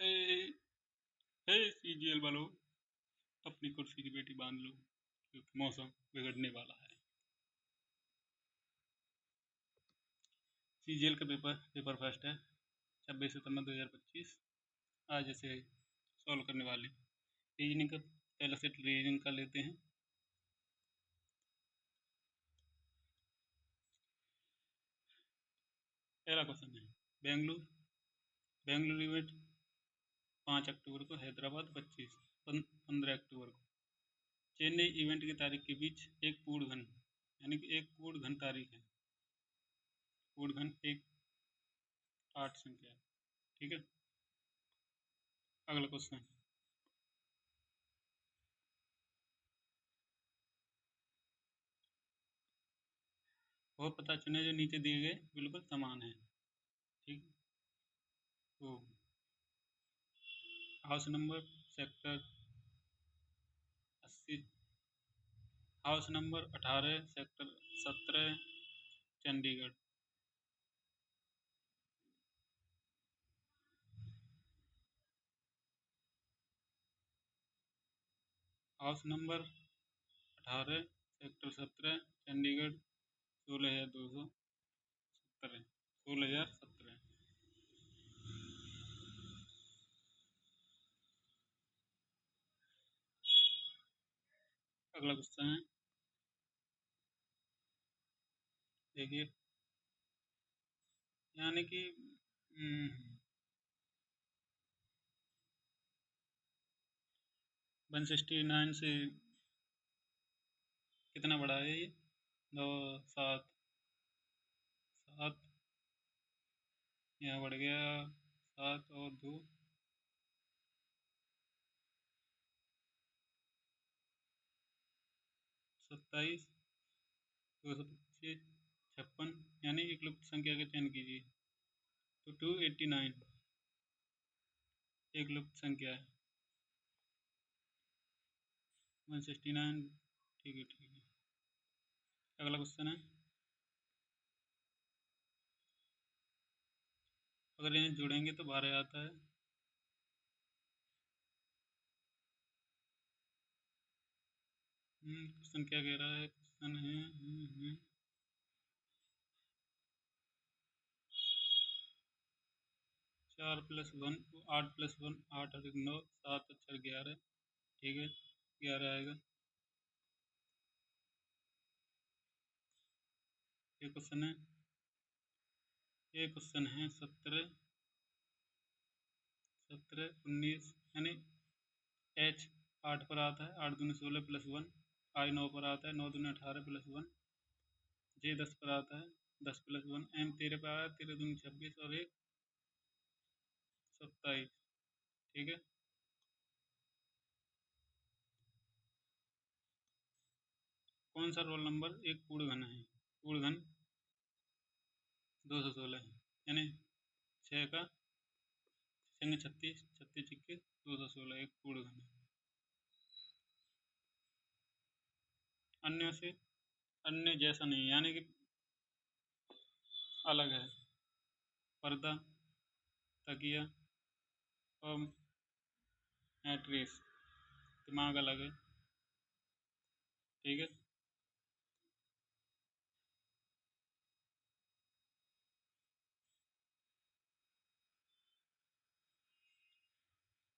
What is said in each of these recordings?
हे हे CGL वालों, अपनी कुर्सी की बेटी बांध लो क्योंकि मौसम बिगड़ने वाला है। सीजीएल का पेपर फर्स्ट है 26 सितंबर 2025। आज इसे सॉल्व करने वाले रीजनिंग का पहला सेट रीजनिंग का लेते हैं। पहला क्वेश्चन है बेंगलुरु इवेंट 5 अक्टूबर को, हैदराबाद 15 अक्टूबर को। चेन्नई इवेंट की तारीख के बीच एक पूर्ण घन, यानी कि एक पूर्ण घन तारीख है। पूर्ण घन एक 8 संख्या है। ठीक है, अगला क्वेश्चन। वह पता चुने जो नीचे दिए गए बिल्कुल समान है। ठीक, तो house number sector 80, house number 18 sector 17 Chandigarh. House number 18 sector 17 Chandigarh 16,217, 16,017। अगला क्वेश्चन है, देखिए, यानी कि 169 से कितना बड़ा है ये? 2 7 7, यहाँ बढ़ गया 7 और 2 27, 225, 56, यानी एकलुप्त संख्या का चयन कीजिए। तो 289 एकलुप्त संख्या है। 169, ठीक है ठीक है। अगला क्वेश्चन है, अगर इन्हें जोड़ेंगे तो 12 आता है। क्वेश्चन क्या कह रहा है? क्वेश्चन है 4 + 1 8 + 1 8 और 1 9, 7 और 4 11। ठीक है, 11 आएगा। ये क्वेश्चन है, ये क्वेश्चन है 17 19, यानी H 8 पर आता है, 8 दूनी 16 + 1। I 9 पर आता है, 9 दूनी 18 + 1। J 10 पर आता है, 10 + 1। M 13 पर आया, 13 दूनी 26 और 1 27। ठीक है, कौन सा रोल नंबर एक पूर्ण घन है? पूर्ण घन 216 है, यानी 6 का 36, 36 21, 216 एक पूर्ण घन है। अन्य से अन्य जैसा नहीं, यानी कि अलग है। पर्दा, तकिया और मैट्रेस, दिमाग अलग है। ठीक है,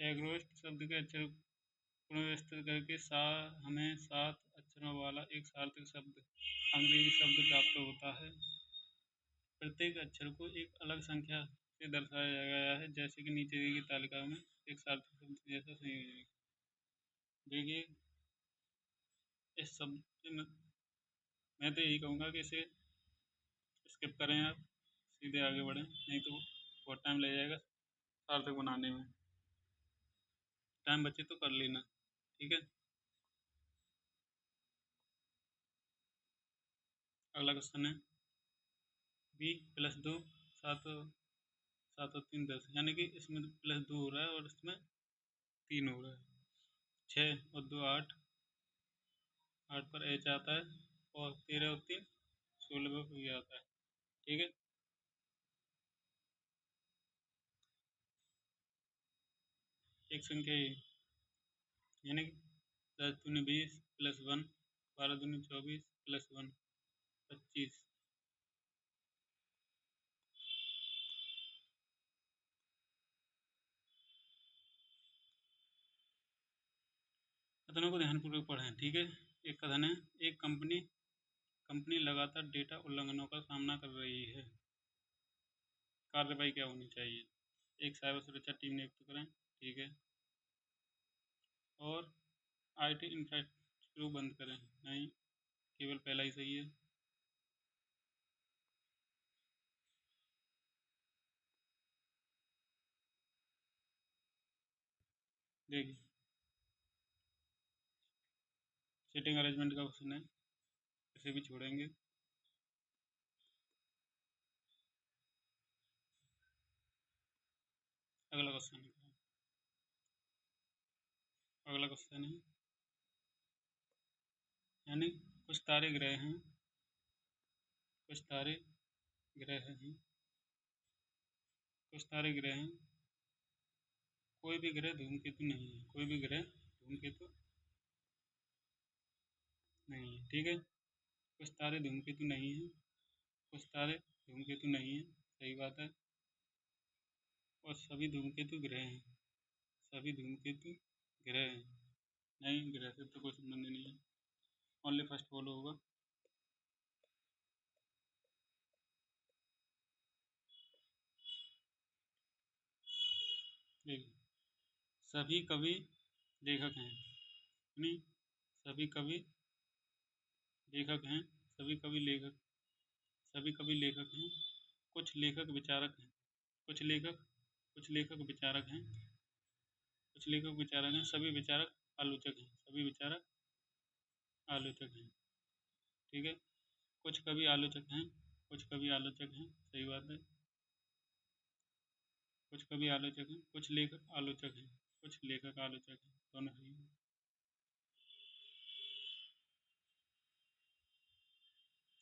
एग्रोस्ट शब्द के अक्षर पुनर्व्यवस्थित करके हमें 7 अक्षरों वाला एक सार्थक शब्द, अंग्रेजी शब्द प्राप्त होता है। प्रत्येक अक्षर को एक अलग संख्या से दर्शाया गया है, जैसे कि नीचे दी गई तालिका में एक सार्थक शब्द जैसा संयोजन। देखिए, इस शब्द में मैं तो यही कहूँगा कि इसे स्किप करें आप, सीधे आगे बढ़ें, नहीं तो बहुत टाइम लग जाएगा सार्थक बनाने में। टाइम बचे तो कर लेना। ठीक है, अगला क्वेश्चन है, b + 2 7, 7 और 3 10, यानी कि इसमें +2 हो रहा है और इसमें 3 हो रहा है। 6 और 2 8, 8 पर H आता है और 13 और 3 16 पर ये आता है। ठीक है, एक संख्या ये, यानी कि 10 दूनी 20 प्लस 1, 12 दूनी 24 प्लस 1 25। कथनों को ध्यानपूर्वक पढ़ें, ठीक है। एक कथन है, एक कंपनी लगातार डेटा उल्लंघनों का सामना कर रही है, कार्रवाई क्या होनी चाहिए। एक साइबर सुरक्षा टीम नियुक्त करें, ठीक है। और आईटी इंफ्रास्ट्रक्चर बंद करें, नहीं, केवल पहला ही सही है। देखिए, सीटिंग अरेंजमेंट का क्वेश्चन है, इसे भी छोड़ेंगे। अगला क्वेश्चन है, अगला क्वेश्चन है, यानी कुछ तारे ग्रह हैं, कुछ तारे ग्रह हैं, कुछ तारे ग्रह हैं, कोई भी ग्रह धूमकेतु नहीं है, कोई भी ग्रह धूमकेतु नहीं है, ठीक है। कुछ तारे धूमकेतु नहीं है, कुछ तारे धूमकेतु नहीं है, सही बात है। और सभी धूमकेतु ग्रह हैं, सभी धूमकेतु ग्रह हैं, नहीं, ग्रह से तो कोई संबंध नहीं है, ओनली फर्स्ट फॉलो होगा। देखिए, सभी कवि लेखक हैं, नहीं, सभी कवि लेखक हैं, सभी कवि लेखक, सभी कवि लेखक हैं, कुछ लेखक विचारक हैं, कुछ लेखक, कुछ लेखक विचारक हैं, कुछ लेखक विचारक हैं, सभी विचारक आलोचक हैं, सभी विचारक आलोचक हैं, ठीक है। कुछ कवि आलोचक हैं, कुछ कवि आलोचक हैं, सही बात है। कुछ कवि आलोचक हैं, कुछ लेखक आलोचक हैं, कुछ लेखक आलोचक हैं, दोनों सही हैं।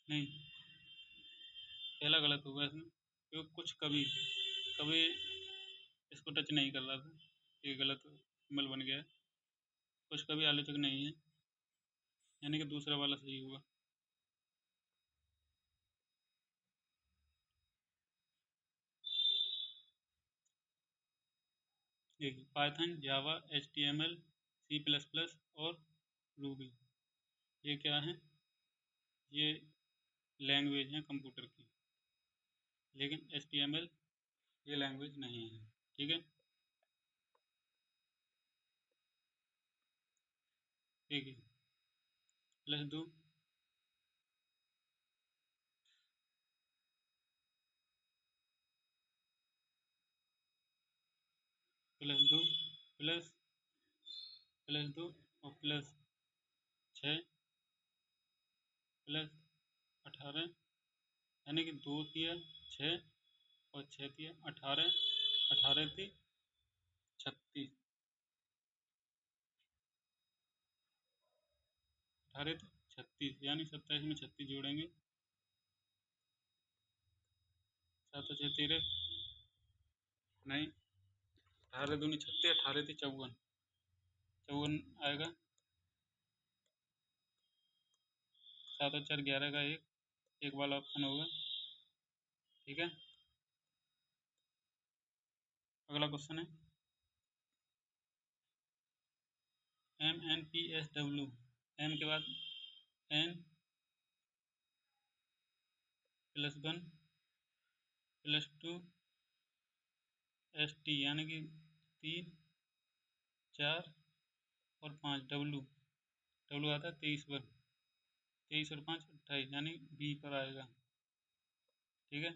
नहीं, पहला गलत होगा इसमें, क्योंकि कुछ कवि, कवि इसको टच नहीं कर रहा था, ये गलत सिंबल बन गया है। कुछ कवि आलोचक नहीं है, यानी कि दूसरा वाला सही होगा। देखिए, पाइथन, जावा, HTML, C++ और रूबी, ये क्या है, ये लैंग्वेज हैं कंप्यूटर की, लेकिन HTML ये लैंग्वेज नहीं है, ठीक है। देखिए, +2, +2 प्लस +2 और +6 +18, यानी कि 2 तिया 6 और 6 तिया 18, 18 ती 36, 18 ती 36, यानी 27 में 36 जोड़ेंगे, 7 और 6 13, नहीं, 18 दूनी 36, 18 ती 54, 54 आएगा, 7 और 4 11 का एक वाला ऑप्शन होगा, ठीक है। अगला क्वेश्चन है, MNPSW, एम के बाद N+1 +2 ST, यानी कि 3 4 और 5, डब्लू, डब्लू आता है 23 पर, 23 और 5 28, यानी बी पर आएगा, ठीक है।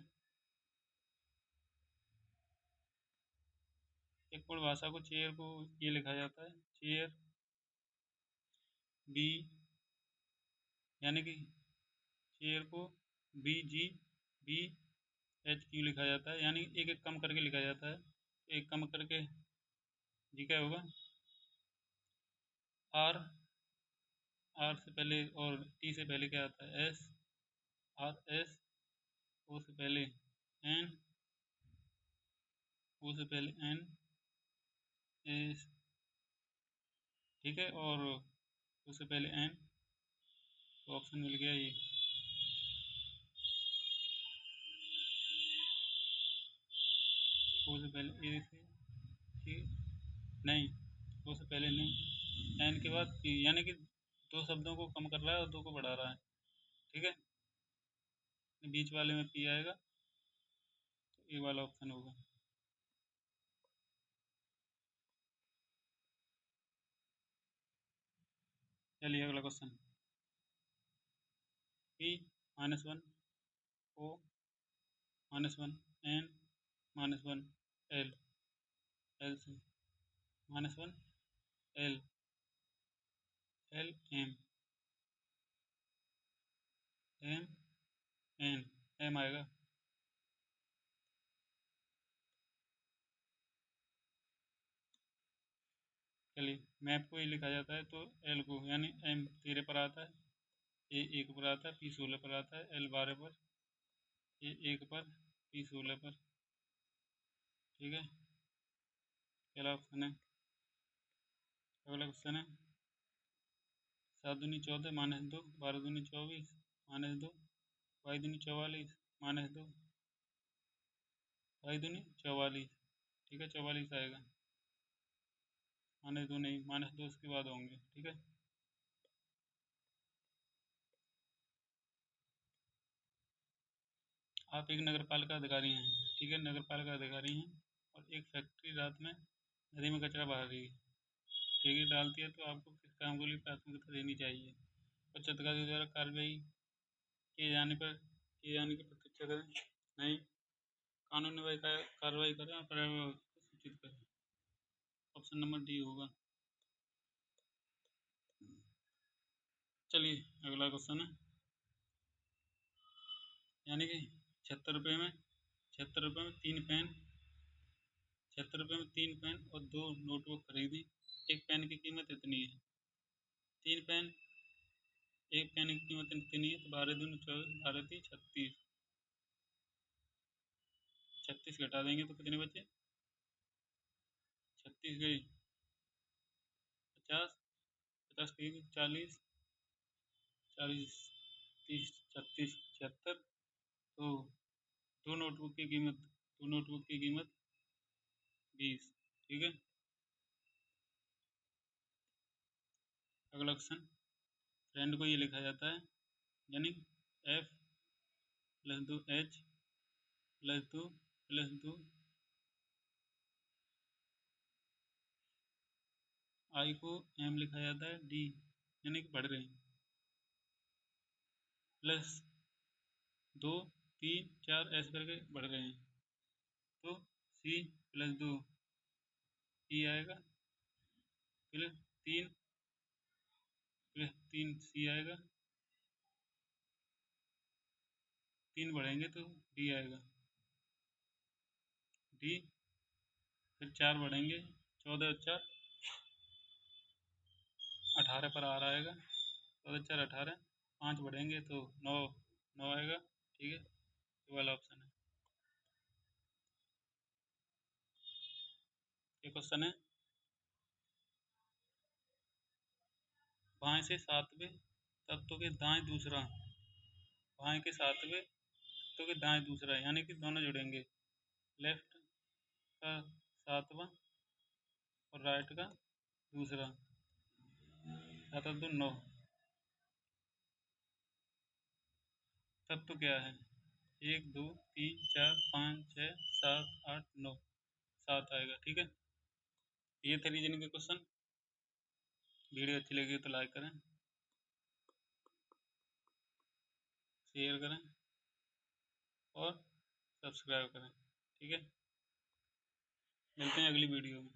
एक परिभाषा को, चेयर को ये लिखा जाता है, चेयर बी, यानी कि चेयर को BGBHQ लिखा जाता है, यानी एक एक कम करके लिखा जाता है, एक कम करके जी क्या होगा, आर, आर से पहले और टी से पहले क्या आता है, एस, RS, ओ से पहले एन, ओ से पहले एन, एस, ठीक है, और उससे पहले एन, तो ऑप्शन मिल गया ये। ओ से पहले ए से, ठीक, नहीं, ओ से पहले नहीं, एन के बाद पी, यानी कि दो शब्दों को कम कर रहा है और दो को बढ़ा रहा है, ठीक है। बीच वाले में पी आएगा, तो ए वाला ऑप्शन होगा। चलिए अगला question. P -1, O -1, N -1, L, L से -1, L, L M, M N, M आएगा। चलिए मैप को ही लिखा जाता है, तो एल को, यानी एम 13 पर आता है, ए 1 पर आता है, पी 16 पर आता है, एल 12 पर, ए 1 पर, पी 16 पर, ठीक है। पहला ऑप्शन है। अगला क्वेश्चन है। 7 दूनी 14 -2, 12 दूनी 24 -2, 22 दूनी 44 -2, 22 दूनी 44, ठीक है, 44 आएगा। -2 नहीं, -2 उसके बाद होंगे, ठीक है। आप एक नगर पालिका अधिकारी हैं, ठीक है, नगर पालिका अधिकारी हैं, और एक फैक्ट्री रात में नदी में कचरा बहा रही है, ठीक है, डालती है, तो आपको किस काम के लिए प्राथमिकता देनी चाहिए? उच्च अधिकारी द्वारा कार्रवाई किए जाने की प्रतीक्षा करें, नहीं, कानूनी कार्रवाई करें और पर्यावरण को सूचित करें, ऑप्शन नंबर डी होगा। चलिए अगला क्वेश्चन है। यानी कि 76 रुपये में, 76 रुपये में 3 पेन, 76 रुपये में 3 पेन और 2 नोटबुक खरीदी। एक पेन की कीमत इतनी है। 3 पेन, एक पेन की कीमत इतनी है, तो 12 दूनी 24, 12 तीन 36, 36 घटा देंगे तो कितने बचे? 36 गई 50, 50 की 40, 40 30 36 76, तो दो नोटबुक की कीमत 20, ठीक है। अगला क्वेश्चन। फ्रेंड को ये लिखा जाता है, यानी एफ +2 एच +2 आई को एम लिखा जाता है, डी यानी कि बढ़ रहे हैं, +2 3 4 ऐसे करके बढ़ रहे हैं, तो सी +2 ई आएगा, +3 +3 सी आएगा, 3 बढ़ेंगे तो डी आएगा, डी, फिर 4 बढ़ेंगे, 14 और 4 18 पर आ रहा आएगा, 14 4 18, 5 बढ़ेंगे तो 9, 9 आएगा, ठीक है, ये वाला ऑप्शन है। ये क्वेश्चन है। बाएं से सातवें तत्व के दाएं दूसरा, बाएं के सातवें तत्व के दाएं दूसरा, यानी कि दोनों जुड़ेंगे, लेफ्ट का सातवां और राइट का दूसरा, 7 और 2 9, तत्व क्या है? 1 2 3 4 5 6 7 8 9, 7 आएगा, ठीक है। ये थे रीजनिंग के क्वेश्चन। वीडियो अच्छी लगी तो लाइक करें, शेयर करें और सब्सक्राइब करें, ठीक है। मिलते हैं अगली वीडियो में।